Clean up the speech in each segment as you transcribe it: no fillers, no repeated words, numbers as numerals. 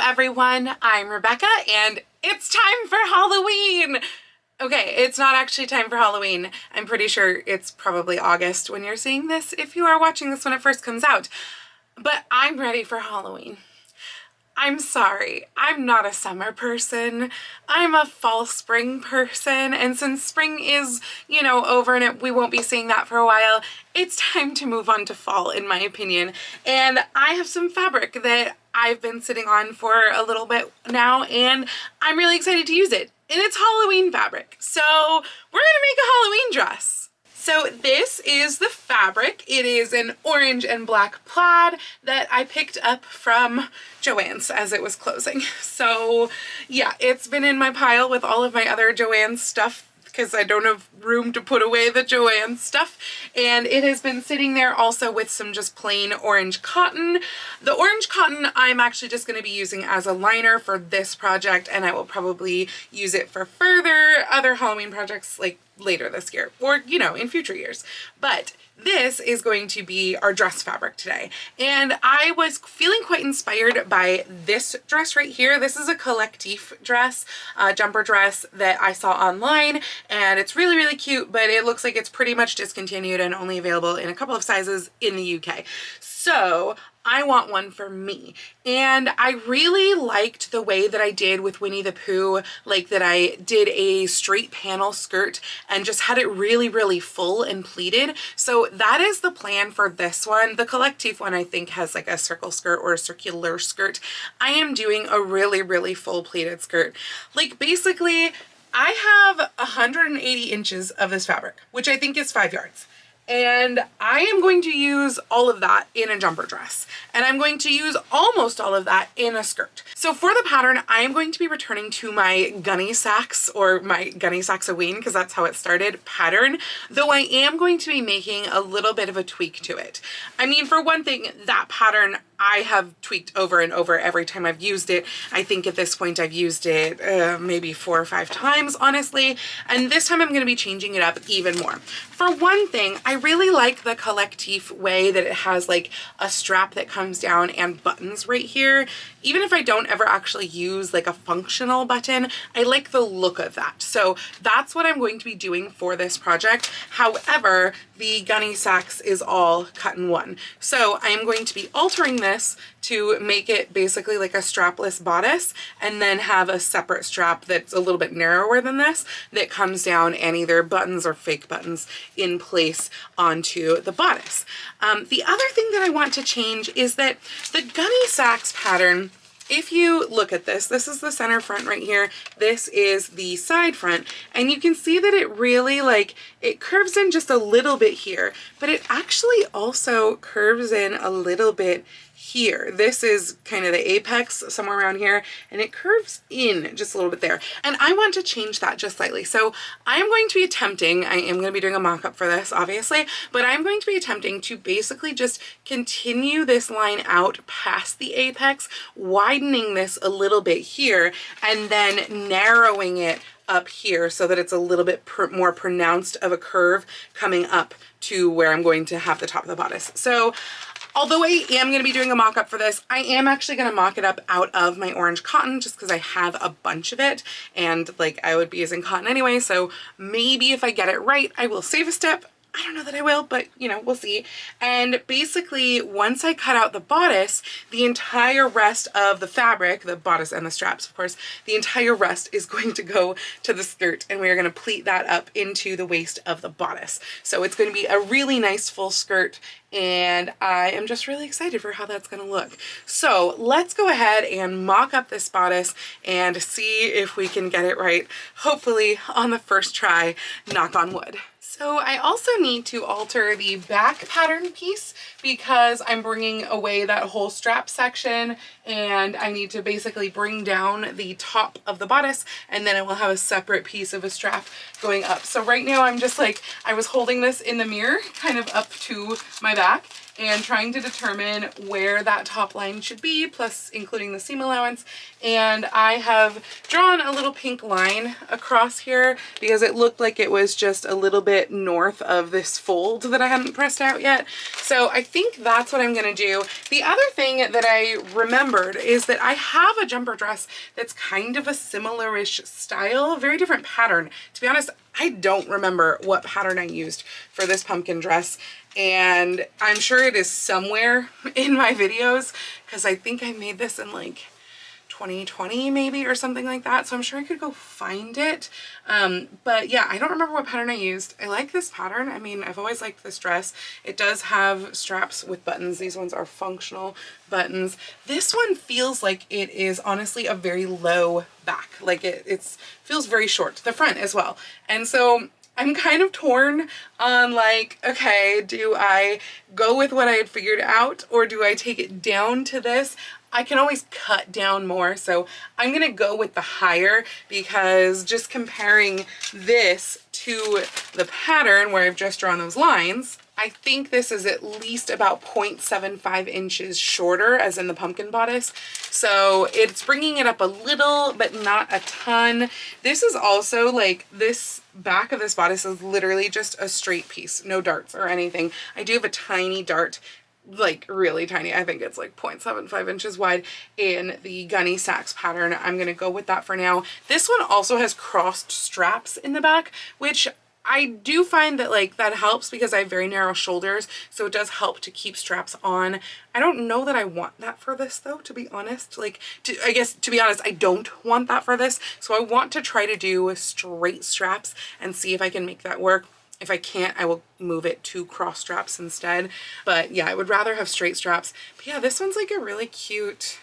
everyone, I'm Rebecca and it's time for Halloween! Okay, it's not actually time for Halloween. I'm pretty sure it's probably August when you're seeing this if you are watching this when it first comes out. But I'm ready for Halloween. I'm sorry, I'm not a summer person. I'm a fall spring person, and since spring is, over and we won't be seeing that for a while, it's time to move on to fall, in my opinion. And I have some fabric that I've been sitting on for a little bit now, and I'm really excited to use it. And it's Halloween fabric, so we're gonna make a Halloween dress. So this is the fabric. It is an orange and black plaid that I picked up from Joann's as it was closing. So yeah, it's been in my pile with all of my other Joann's stuff because I don't have room to put away the Joann's stuff, and it has been sitting there also with some just plain orange cotton. The orange cotton I'm actually just going to be using as a liner for this project, and I will probably use it for further other Halloween projects like later this year or in future years. But this is going to be our dress fabric today, and I was feeling quite inspired by this dress right here. This is a collectif dress, jumper dress that I saw online, and it's really cute, but it looks like it's pretty much discontinued and only available in a couple of sizes in the UK. So I want one for me, and I really liked the way that I did with Winnie the Pooh, like that I did a straight panel skirt and just had it really full and pleated. So that is the plan for this one. The collective one I think has like a circle skirt or a circular skirt. I am doing a really full pleated skirt. Like basically I have 180 inches of this fabric, which I think is 5 yards. And I am going to use all of that in a jumper dress. And I'm going to use almost all of that in a skirt. So for the pattern, I am going to be returning to my Gunny Sacks, or my Gunny Saxoween, because that's how it started, pattern. Though I am going to be making a little bit of a tweak to it. I mean, for one thing, that pattern I have tweaked over and over every time I've used it. I think at this point I've used it maybe 4 or 5 times, honestly. And this time I'm going to be changing it up even more. For one thing, I really like the collectif way that it has like a strap that comes down and buttons right here. Even if I don't ever actually use like a functional button, I like the look of that. So that's what I'm going to be doing for this project. However, the Gunny Sacks is all cut in one. So I am going to be altering this to make it basically like a strapless bodice, and then have a separate strap that's a little bit narrower than this that comes down and either buttons or fake buttons in place onto the bodice. The other thing that I want to change is that the Gunny Sacks pattern, if you look at this, this is the center front right here. This is the side front, and you can see that it really it curves in just a little bit here, but it actually also curves in a little bit here. This is kind of the apex somewhere around here, and it curves in just a little bit there. And I want to change that just slightly. So I am going to be attempting, I am going to be doing a mock-up for this obviously, but I'm going to be attempting to basically just continue this line out past the apex, widening this a little bit here, and then narrowing it up here so that it's a little bit more pronounced of a curve coming up to where I'm going to have the top of the bodice. So although I am going to be doing a mock-up for this, I am actually going to mock it up out of my orange cotton just because I have a bunch of it, and I would be using cotton anyway, so maybe if I get it right, I will save a step. I don't know that I will, but we'll see. And basically, once I cut out the bodice, the entire rest of the fabric, the bodice and the straps, of course, the entire rest is going to go to the skirt, and we are going to pleat that up into the waist of the bodice. So it's going to be a really nice full skirt, and I am just really excited for how that's going to look. So let's go ahead and mock up this bodice and see if we can get it right, hopefully on the first try, knock on wood. So I also need to alter the back pattern piece because I'm bringing away that whole strap section, and I need to basically bring down the top of the bodice, and then I will have a separate piece of a strap going up. So right now I'm just I was holding this in the mirror kind of up to my back, and trying to determine where that top line should be, plus including the seam allowance. And I have drawn a little pink line across here because it looked like it was just a little bit north of this fold that I hadn't pressed out yet. So I think that's what I'm gonna do. The other thing that I remembered is that I have a jumper dress that's kind of a similar-ish style, very different pattern. To be honest, I don't remember what pattern I used for this pumpkin dress, and I'm sure it is somewhere in my videos because I think I made this in like 2020 maybe or something like that, so I'm sure I could go find it. But yeah, I don't remember what pattern I used. I like this pattern. I mean, I've always liked this dress. It does have straps with buttons. These ones are functional buttons. This one feels like it is honestly a very low back. Like it feels very short, the front as well. And so I'm kind of torn on like, okay, do I go with what I had figured out or do I take it down to this? I can always cut down more, so I'm gonna go with the higher because just comparing this to the pattern where I've just drawn those lines, I think this is at least about 0.75 inches shorter as in the pumpkin bodice. So it's bringing it up a little, but not a ton. This is also like, this back of this bodice is literally just a straight piece, no darts or anything. I do have a tiny dart, like really tiny. I think it's like 0.75 inches wide in the Gunny Sacks pattern. I'm gonna go with that for now. This one also has crossed straps in the back, which I do find that like that helps because I have very narrow shoulders, so it does help to keep straps on. I don't know that I want that for this though, to be honest. Like, I guess to be honest, I don't want that for this, so I want to try to do straight straps and see if I can make that work. If I can't, I will move it to cross straps instead. But yeah, I would rather have straight straps. But yeah, this one's like a really cute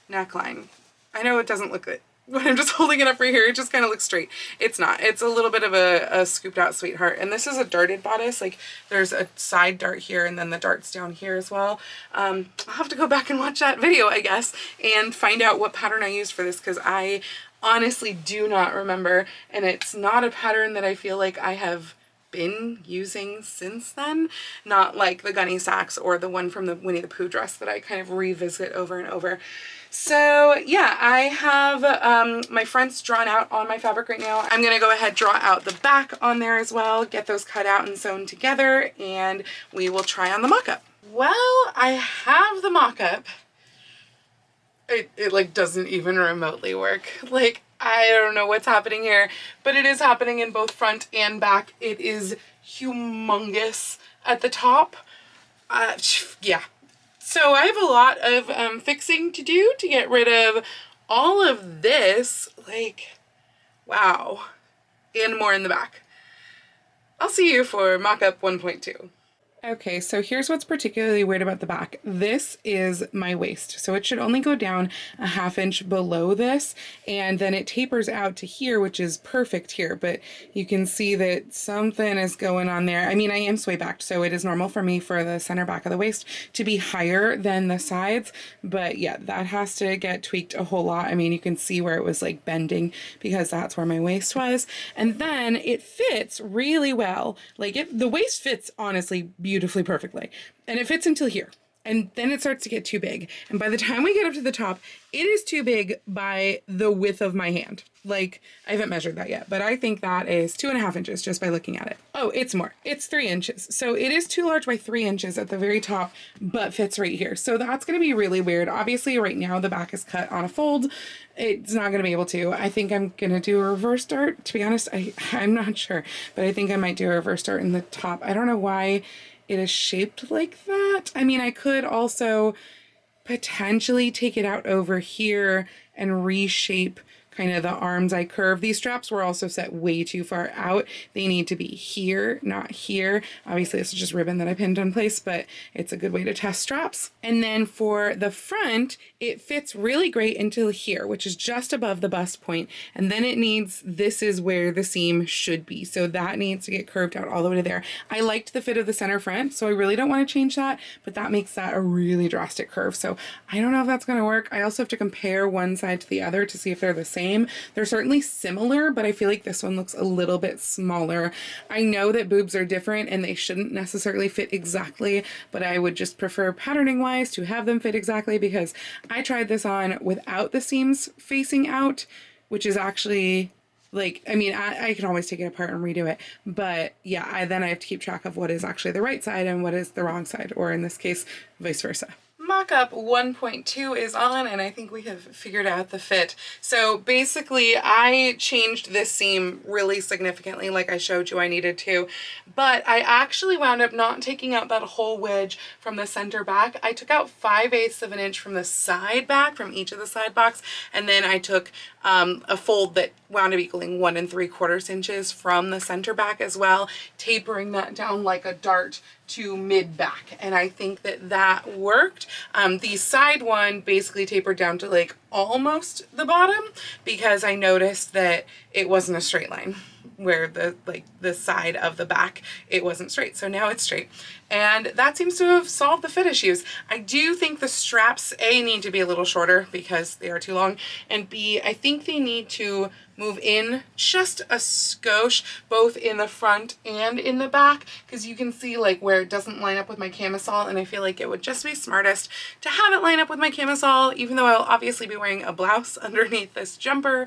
neckline. I know it doesn't look good when I'm just holding it up right here. It just kind of looks straight. It's not. It's a little bit of a scooped out sweetheart. And this is a darted bodice. Like there's a side dart here and then the darts down here as well. I'll have to go back and watch that video, I guess, and find out what pattern I used for this because I honestly do not remember. And it's not a pattern that I feel like I have been using since then, not like the Gunny Sacks or the one from the Winnie the Pooh dress that I kind of revisit over and over. So yeah, I have my fronts drawn out on my fabric right now. I'm gonna go ahead, draw out the back on there as well, get those cut out and sewn together, and we will try on the mock-up. Well, I have the mock-up. It like doesn't even remotely work. Like, I don't know what's happening here, but it is happening in both front and back. It is humongous at the top. Yeah. So I have a lot of fixing to do to get rid of all of this. Like, wow. And more in the back. I'll see you for mock-up 1.2. Okay, so here's what's particularly weird about the back. This is my waist, so it should only go down a ½ inch below this, and then it tapers out to here, which is perfect here, but you can see that something is going on there. I mean, I am sway backed, so it is normal for me for the center back of the waist to be higher than the sides, but yeah, that has to get tweaked a whole lot. I mean, you can see where it was like bending because that's where my waist was, and then it fits really well. Like, the waist fits honestly beautifully perfectly, and it fits until here, and then it starts to get too big, and by the time we get up to the top it is too big by the width of my hand. Like, I haven't measured that yet, but I think that is 2.5 inches just by looking at it. Oh, it's more. It's 3 inches. So it is too large by 3 inches at the very top, but fits right here. So that's going to be really weird. Obviously right now the back is cut on a fold. It's not going to be able to. I think I'm going to do a reverse dart. To be honest, I'm not sure, but I think I might do a reverse dart in the top. I don't know why it is shaped like that. I mean, I could also potentially take it out over here and reshape kind of the arms I curve. These straps were also set way too far out. They need to be here, not here. Obviously this is just ribbon that I pinned in place, but it's a good way to test straps. And then for the front, it fits really great into here, which is just above the bust point. And then it needs, this is where the seam should be. So that needs to get curved out all the way to there. I liked the fit of the center front, so I really don't want to change that, but that makes that a really drastic curve. So I don't know if that's going to work. I also have to compare one side to the other to see if they're the same. same. They're certainly similar, but I feel like this one looks a little bit smaller. I know that boobs are different and they shouldn't necessarily fit exactly, but I would just prefer patterning wise to have them fit exactly, because I tried this on without the seams facing out, which is actually like, I mean, I can always take it apart and redo it, but yeah, then I have to keep track of what is actually the right side and what is the wrong side, or in this case, vice versa. Mock-up 1.2 is on, and I think we have figured out the fit. So basically I changed this seam really significantly, like I showed you I needed to, but I actually wound up not taking out that whole wedge from the center back. I took out 5/8 of an inch from the side back, from each of the side backs, and then I took a fold that wound up equaling 1 3/4 inches from the center back as well, tapering that down like a dart to mid back, and I think that that worked. The side one basically tapered down to like almost the bottom, because I noticed that it wasn't a straight line, where the side of the back, it wasn't straight. So now it's straight, and that seems to have solved the fit issues. I do think the straps, A, need to be a little shorter because they are too long, and B, I think they need to move in just a skosh, both in the front and in the back, because you can see like where it doesn't line up with my camisole, and I feel like it would just be smartest to have it line up with my camisole, even though I'll obviously be wearing a blouse underneath this jumper.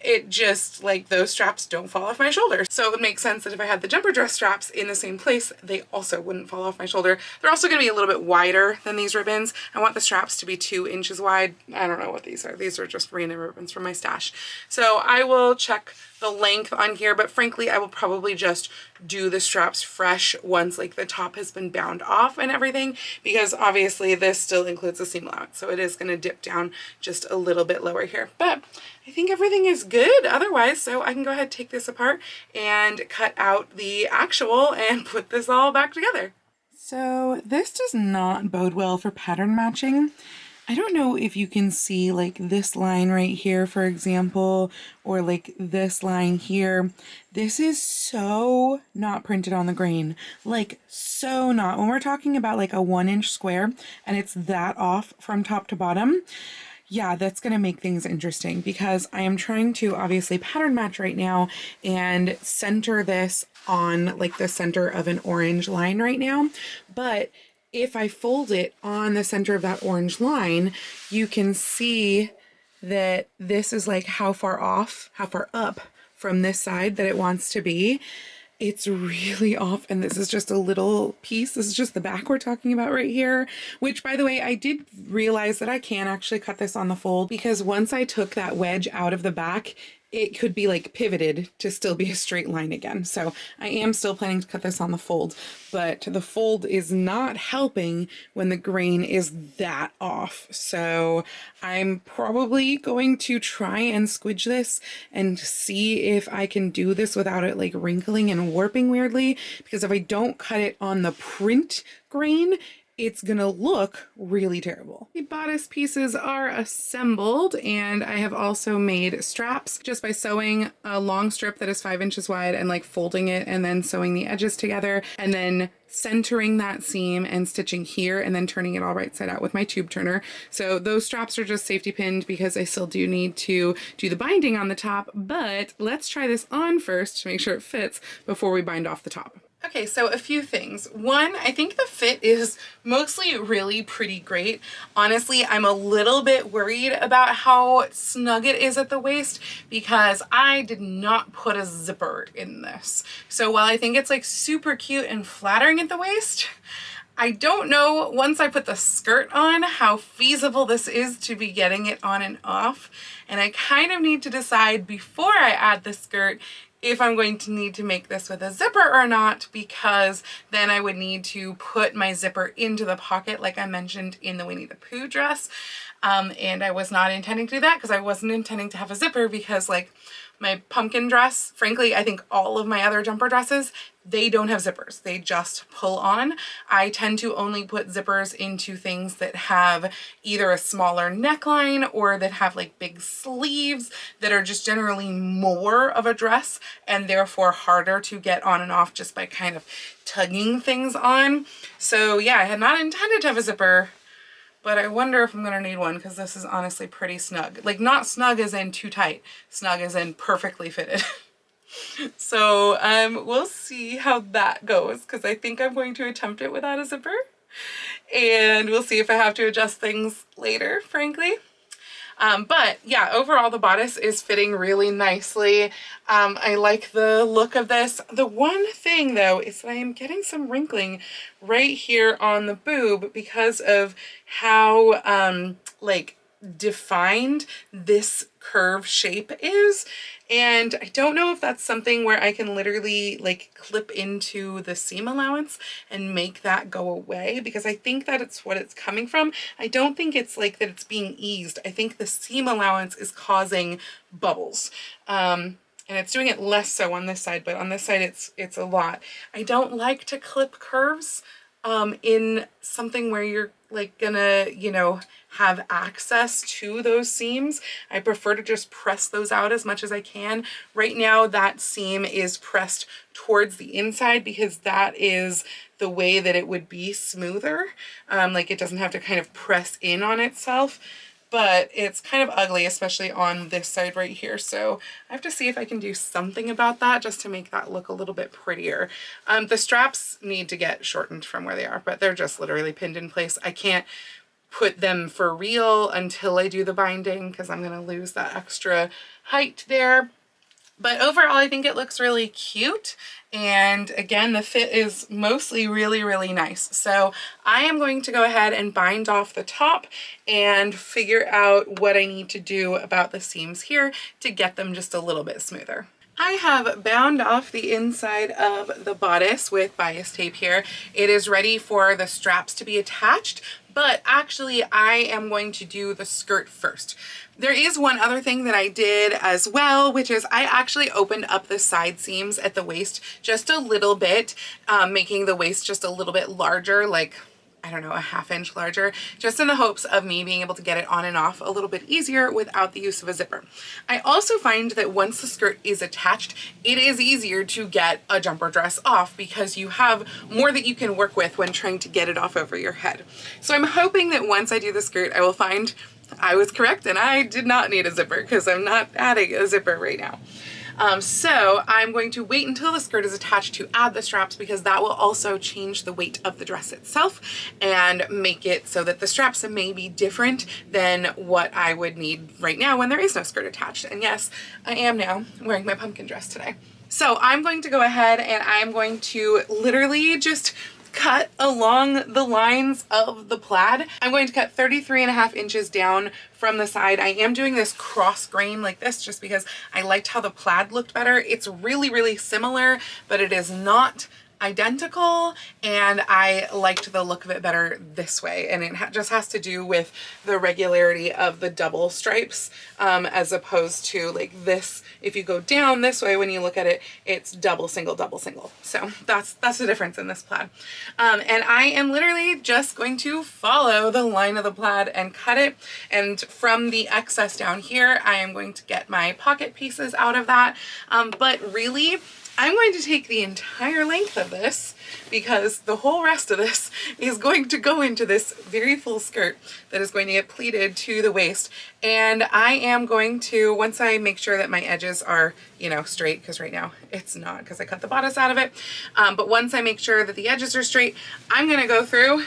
It just, like, those straps don't fall off my shoulder. So it would make sense that if I had the jumper dress straps in the same place, they also wouldn't fall off my shoulder. They're also going to be a little bit wider than these ribbons. I want the straps to be 2 inches wide. I don't know what these are. These are just random ribbons from my stash. So I will check the length on here, but frankly, I will probably just do the straps fresh once like the top has been bound off and everything, because obviously this still includes a seam allowance. So it is going to dip down just a little bit lower here, but I think everything is good otherwise. So I can go ahead and take this apart and cut out the actual and put this all back together. So this does not bode well for pattern matching. I don't know if you can see like this line right here, for example, or like this line here. This is so not printed on the grain, like so not. When we're talking about like a 1-inch square and it's that off from top to bottom, yeah, that's going to make things interesting, because I am trying to obviously pattern match right now and center this on like the center of an orange line right now. But if I fold it on the center of that orange line, you can see that this is like how far up from this side that it wants to be. It's really off, and this is just a little piece. This is just the back we're talking about right here, which, by the way, I did realize that I can actually cut this on the fold, because once I took that wedge out of the back, it could be like pivoted to still be a straight line again. So I am still planning to cut this on the fold, but the fold is not helping when the grain is that off. So I'm probably going to try and squidge this and see if I can do this without it like wrinkling and warping weirdly, because if I don't cut it on the print grain, it's gonna look really terrible. The bodice pieces are assembled, and I have also made straps just by sewing a long strip that is 5 inches wide and like folding it and then sewing the edges together and then centering that seam and stitching here and then turning it all right side out with my tube turner. So those straps are just safety pinned because I still do need to do the binding on the top, but let's try this on first to make sure it fits before we bind off the top. Okay, so a few things. One, I think the fit is mostly really pretty great. Honestly, I'm a little bit worried about how snug it is at the waist because I did not put a zipper in this. So while I think it's like super cute and flattering at the waist, I don't know once I put the skirt on how feasible this is to be getting it on and off. And I kind of need to decide before I add the skirt if I'm going to need to make this with a zipper or not, because then I would need to put my zipper into the pocket like I mentioned in the Winnie the Pooh dress. And I was not intending to do that because I wasn't intending to have a zipper, because like my pumpkin dress, frankly, I think all of my other jumper dresses, they don't have zippers. They just pull on. I tend to only put zippers into things that have either a smaller neckline or that have like big sleeves that are just generally more of a dress and therefore harder to get on and off just by kind of tugging things on. So yeah, I had not intended to have a zipper, but I wonder if I'm gonna need one because this is honestly pretty snug. Like not snug as in too tight, snug as in perfectly fitted. So we'll see how that goes because I think I'm going to attempt it without a zipper. And we'll see if I have to adjust things later, frankly. But yeah, overall the bodice is fitting really nicely. I like the look of this. The one thing though is that I am getting some wrinkling right here on the boob because of how like defined this curve shape is. And I don't know if that's something where I can literally like clip into the seam allowance and make that go away, because I think that it's what it's coming from. I don't think it's like that it's being eased. I think the seam allowance is causing bubbles. And it's doing it less so on this side, but on this side it's a lot. I don't like to clip curves in something where you're like gonna, you know, have access to those seams. I prefer to just press those out as much as I can. Right now that seam is pressed towards the inside because that is the way that it would be smoother. Like it doesn't have to kind of press in on itself. But it's kind of ugly, especially on this side right here. So I have to see if I can do something about that just to make that look a little bit prettier. The straps need to get shortened from where they are, but they're just literally pinned in place. I can't put them for real until I do the binding because I'm going to lose that extra height there. But overall, I think it looks really cute. And again, the fit is mostly really, really nice. So I am going to go ahead and bind off the top and figure out what I need to do about the seams here to get them just a little bit smoother. I have bound off the inside of the bodice with bias tape here. It is ready for the straps to be attached, but actually I am going to do the skirt first. There is one other thing that I did as well, which is I actually opened up the side seams at the waist just a little bit, making the waist just a little bit larger, like I don't know, a ½ inch larger, just in the hopes of me being able to get it on and off a little bit easier without the use of a zipper. I also find that once the skirt is attached, it is easier to get a jumper dress off because you have more that you can work with when trying to get it off over your head. So I'm hoping that once I do the skirt, I will find I was correct and I did not need a zipper because I'm not adding a zipper right now. So I'm going to wait until the skirt is attached to add the straps because that will also change the weight of the dress itself and make it so that the straps may be different than what I would need right now when there is no skirt attached. And yes, I am now wearing my pumpkin dress today. So I'm going to go ahead and I'm going to literally just cut along the lines of the plaid. I'm going to cut 33.5 inches down from the side. I am doing this cross grain like this just because I liked how the plaid looked better. It's really, really similar, but it is not identical, and I liked the look of it better this way. And it just has to do with the regularity of the double stripes as opposed to like this. If you go down this way, when you look at it, it's double, single, double, single. So that's the difference in this plaid. And I am literally just going to follow the line of the plaid and cut it. And from the excess down here, I am going to get my pocket pieces out of that. But really, I'm going to take the entire length of this because the whole rest of this is going to go into this very full skirt that is going to get pleated to the waist. And I am going to, once I make sure that my edges are, you know, straight, because right now it's not because I cut the bodice out of it. But once I make sure that the edges are straight, I'm going to go through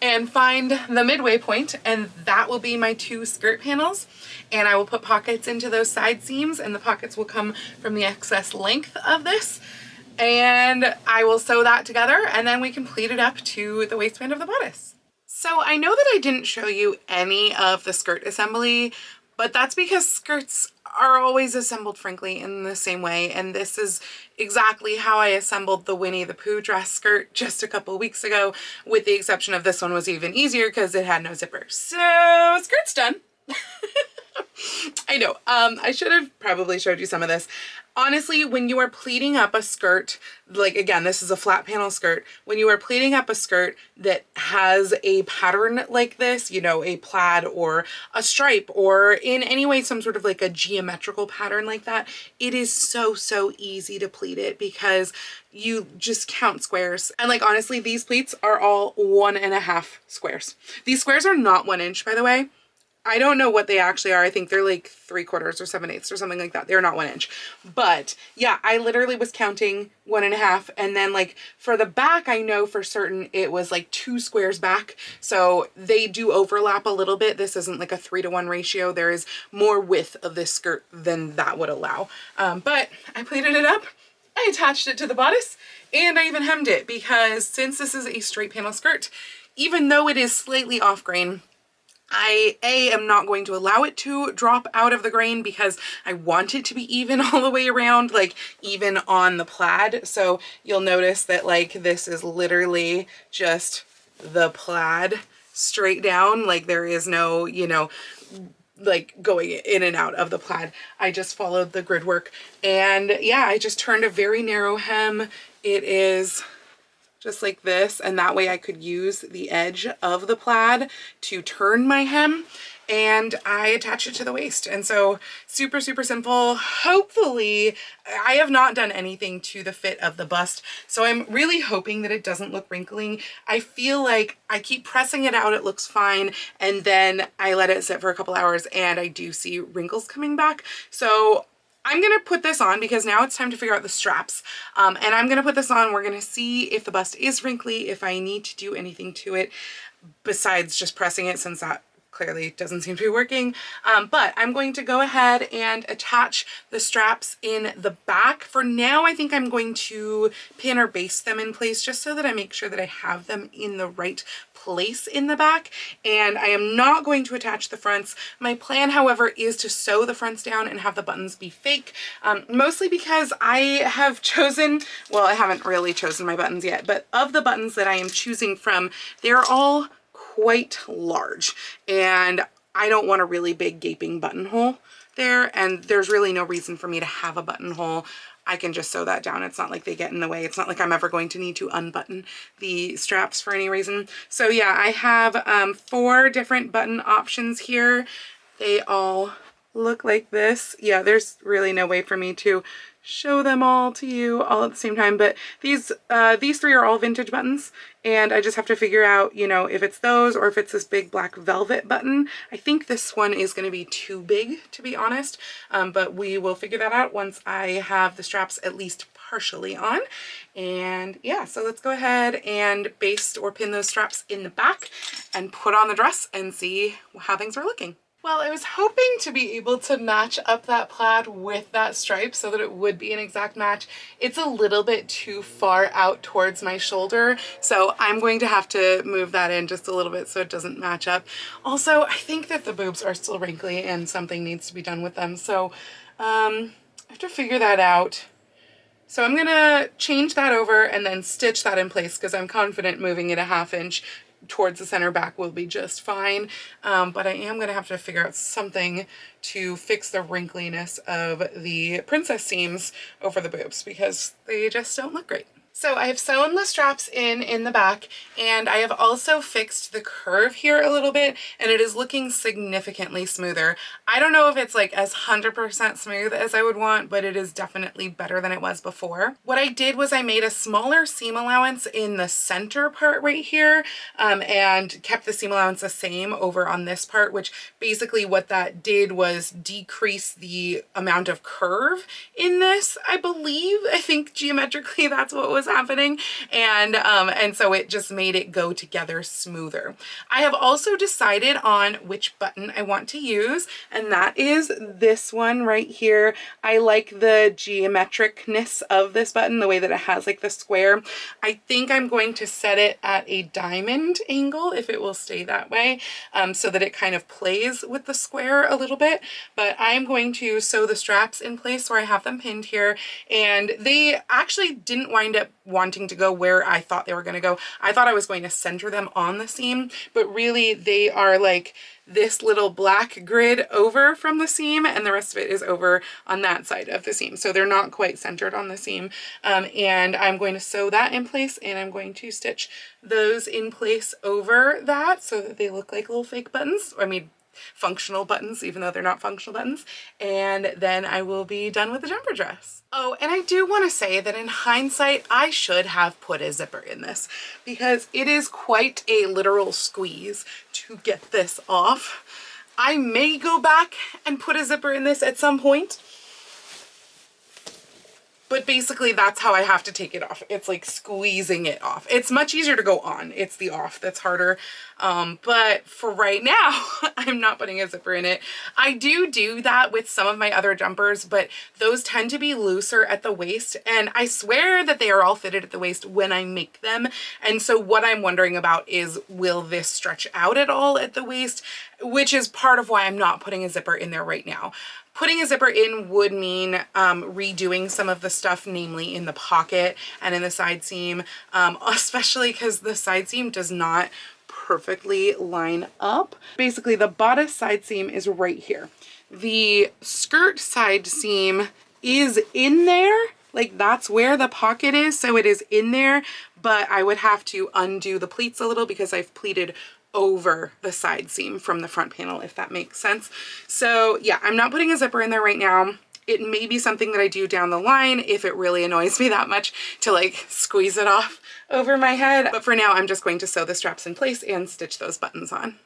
and find the midway point, and that will be my 2 skirt panels. And I will put pockets into those side seams, and the pockets will come from the excess length of this. And I will sew that together, and then we can pleat it up to the waistband of the bodice. So I know that I didn't show you any of the skirt assembly, but that's because skirts are always assembled, frankly, in the same way. And this is exactly how I assembled the Winnie the Pooh dress skirt just a couple weeks ago, with the exception of this one was even easier because it had no zipper. So skirt's done. I know. I should have probably showed you some of this. Honestly, when you are pleating up a skirt, like again, this is a flat panel skirt. When you are pleating up a skirt that has a pattern like this, you know, a plaid or a stripe or in any way some sort of like a geometrical pattern like that, it is so easy to pleat it because you just count squares. And like honestly, these pleats are all 1.5 squares. These squares are not 1 inch, by the way. I don't know what they actually are. I think they're like 3/4 or 7/8 or something like that. They're not 1 inch. But yeah, I literally was counting 1.5. And then like for the back, I know for certain it was like 2 squares back. So they do overlap a little bit. This isn't like a 3-to-1 ratio. There is more width of this skirt than that would allow. But I pleated it up. I attached it to the bodice and I even hemmed it because since this is a straight panel skirt, even though it is slightly off grain, I am not going to allow it to drop out of the grain because I want it to be even all the way around, like even on the plaid. So you'll notice that like this is literally just the plaid straight down. Like there is no, you know, like going in and out of the plaid. I just followed the grid work and yeah, I just turned a very narrow hem. It is just like this, and that way I could use the edge of the plaid to turn my hem, and I attach it to the waist. And so super simple. Hopefully, I have not done anything to the fit of the bust, so I'm really hoping that it doesn't look wrinkly. I feel like I keep pressing it out, it looks fine, and then I let it sit for a couple hours and I do see wrinkles coming back. So I'm gonna put this on because now it's time to figure out the straps. And I'm gonna put this on. We're gonna see if the bust is wrinkly, if I need to do anything to it besides just pressing it, since that clearly doesn't seem to be working. But I'm going to go ahead and attach the straps in the back. For now, I think I'm going to pin or baste them in place just so that I make sure that I have them in the right place in the back. And I am not going to attach the fronts. My plan, however, is to sew the fronts down and have the buttons be fake, mostly because I have chosen, well, I haven't really chosen my buttons yet, but of the buttons that I am choosing from, they're all quite large and I don't want a really big gaping buttonhole there, and there's really no reason for me to have a buttonhole. I can just sew that down. It's not like they get in the way. It's not like I'm ever going to need to unbutton the straps for any reason. So yeah, I have 4 different button options here. They all look like this. Yeah, there's really no way for me to show them all to you all at the same time, but these 3 are all vintage buttons, and I just have to figure out, you know, if it's those or if it's this big black velvet button. I think this one is going to be too big, to be honest, but we will figure that out once I have the straps at least partially on. And yeah, so let's go ahead and baste or pin those straps in the back and put on the dress and see how things are looking. Well, I was hoping to be able to match up that plaid with that stripe so that it would be an exact match. It's a little bit too far out towards my shoulder, so I'm going to have to move that in just a little bit so it doesn't match up. Also, I think that the boobs are still wrinkly and something needs to be done with them, so I have to figure that out. So I'm gonna change that over and then stitch that in place because I'm confident moving it a 1/2 inch towards the center back will be just fine. But I am gonna have to figure out something to fix the wrinkliness of the princess seams over the boobs because they just don't look great. So I have sewn the straps in the back, and I have also fixed the curve here a little bit, and it is looking significantly smoother. I don't know if it's like as 100% smooth as I would want, but it is definitely better than it was before. What I did was I made a smaller seam allowance in the center part right here, and kept the seam allowance the same over on this part, which basically what that did was decrease the amount of curve in this, I believe. I think geometrically that's what was happening, and so it just made it go together smoother. I have also decided on which button I want to use, and that is this one right here. I like the geometricness of this button, the way that it has like the square. I think I'm going to set it at a diamond angle if it will stay that way, so that it kind of plays with the square a little bit. But I'm going to sew the straps in place where I have them pinned here, and they actually didn't wind up wanting to go where I thought they were going to go. I thought I was going to center them on the seam, but really they are like this little black grid over from the seam, and the rest of it is over on that side of the seam. So they're not quite centered on the seam. And I'm going to sew that in place, and I'm going to stitch those in place over that so that they look like little fake buttons. I mean, functional buttons, even though they're not functional buttons. And then I will be done with the jumper dress. Oh, and I do want to say that in hindsight, I should have put a zipper in this because it is quite a literal squeeze to get this off. I may go back and put a zipper in this at some point, but basically that's how I have to take it off. It's like squeezing it off. It's much easier to go on. It's the off that's harder. But for right now, I'm not putting a zipper in it. I do that with some of my other jumpers, but those tend to be looser at the waist. And I swear that they are all fitted at the waist when I make them. And so what I'm wondering about is, will this stretch out at all at the waist? Which is part of why I'm not putting a zipper in there right now. Putting a zipper in would mean redoing some of the stuff, namely in the pocket and in the side seam, especially because the side seam does not perfectly line up. Basically, the bodice side seam is right here. The skirt side seam is in there, like that's where the pocket is, so it is in there, but I would have to undo the pleats a little because I've pleated over the side seam from the front panel, if that makes sense. So yeah, I'm not putting a zipper in there right now. It may be something that I do down the line if it really annoys me that much to like squeeze it off over my head. But for now, I'm just going to sew the straps in place and stitch those buttons on.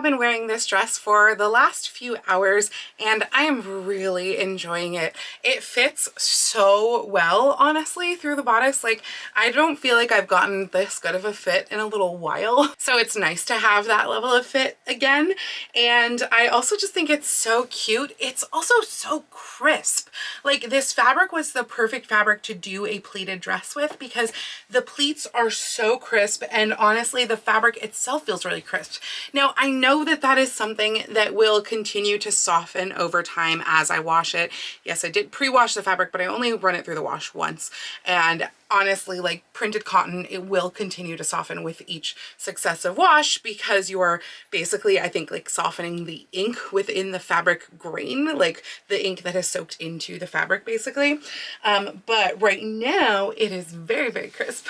Been wearing this dress for the last few hours and I am really enjoying it. It fits so well, honestly, through the bodice. Like, I don't feel like I've gotten this good of a fit in a little while, so it's nice to have that level of fit again. And I also just think it's so cute. It's also so crisp. Like, this fabric was the perfect fabric to do a pleated dress with because the pleats are so crisp, and honestly the fabric itself feels really crisp. Now, I know that that is something that will continue to soften over time as I wash it. Yes, I did pre-wash the fabric, but I only run it through the wash once. And honestly, like printed cotton, it will continue to soften with each successive wash because you're basically, I think, like softening the ink within the fabric grain, like the ink that has soaked into the fabric basically. But right now it is very, very crisp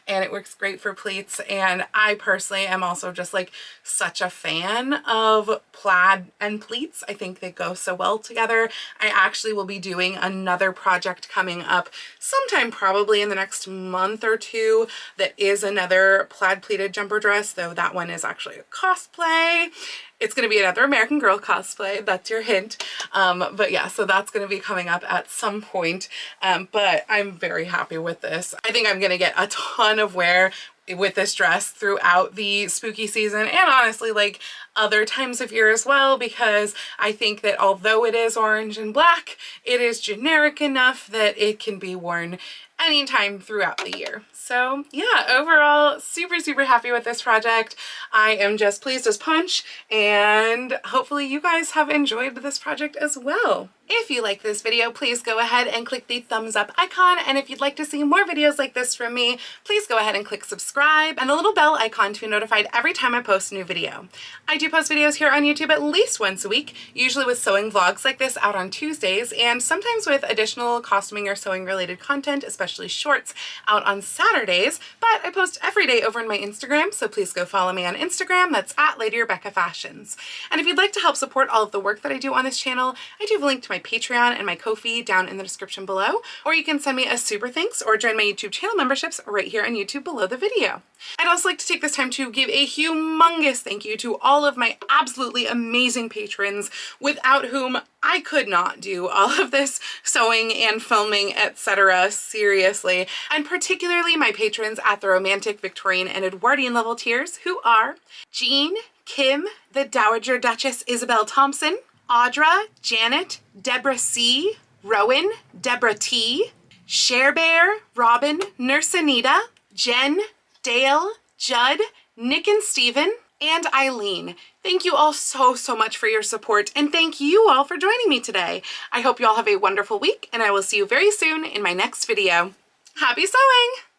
and it works great for pleats. And I personally am also just like such a fan of plaid and pleats. I think they go so well together. I actually will be doing another project coming up sometime probably in the next month or two that is another plaid pleated jumper dress, though that one is actually a cosplay. It's going to be another American Girl cosplay. That's your hint. But yeah, so that's going to be coming up at some point. But I'm very happy with this. I think I'm going to get a ton of wear with this dress throughout the spooky season, and honestly like other times of year as well, because I think that although it is orange and black, it is generic enough that it can be worn anytime throughout the year. So yeah, overall super, super happy with this project. I am just pleased as punch, and hopefully you guys have enjoyed this project as well. If you like this video, please go ahead and click the thumbs up icon. And if you'd like to see more videos like this from me, please go ahead and click subscribe and the little bell icon to be notified every time I post a new video. I do post videos here on YouTube at least once a week, usually with sewing vlogs like this out on Tuesdays, and sometimes with additional costuming or sewing related content, especially shorts, out on Saturdays. But I post every day over on my Instagram, so please go follow me on Instagram. That's at Lady Rebecca Fashions. And if you'd like to help support all of the work that I do on this channel, I do have a link to my Patreon and my Ko-fi down in the description below, or you can send me a super thanks or join my YouTube channel memberships right here on YouTube below the video. I'd also like to take this time to give a humongous thank you to all of my absolutely amazing patrons, without whom I could not do all of this sewing and filming, etc. seriously, and particularly my patrons at the Romantic, Victorian, and Edwardian level tiers, who are Jean, Kim, the Dowager Duchess Isabel Thompson, Audra, Janet, Deborah C., Rowan, Deborah T., Cher Bear, Robin, Nurse Anita, Jen, Dale, Judd, Nick and Steven, and Eileen. Thank you all so much for your support, and thank you all for joining me today. I hope you all have a wonderful week, and I will see you very soon in my next video. Happy sewing!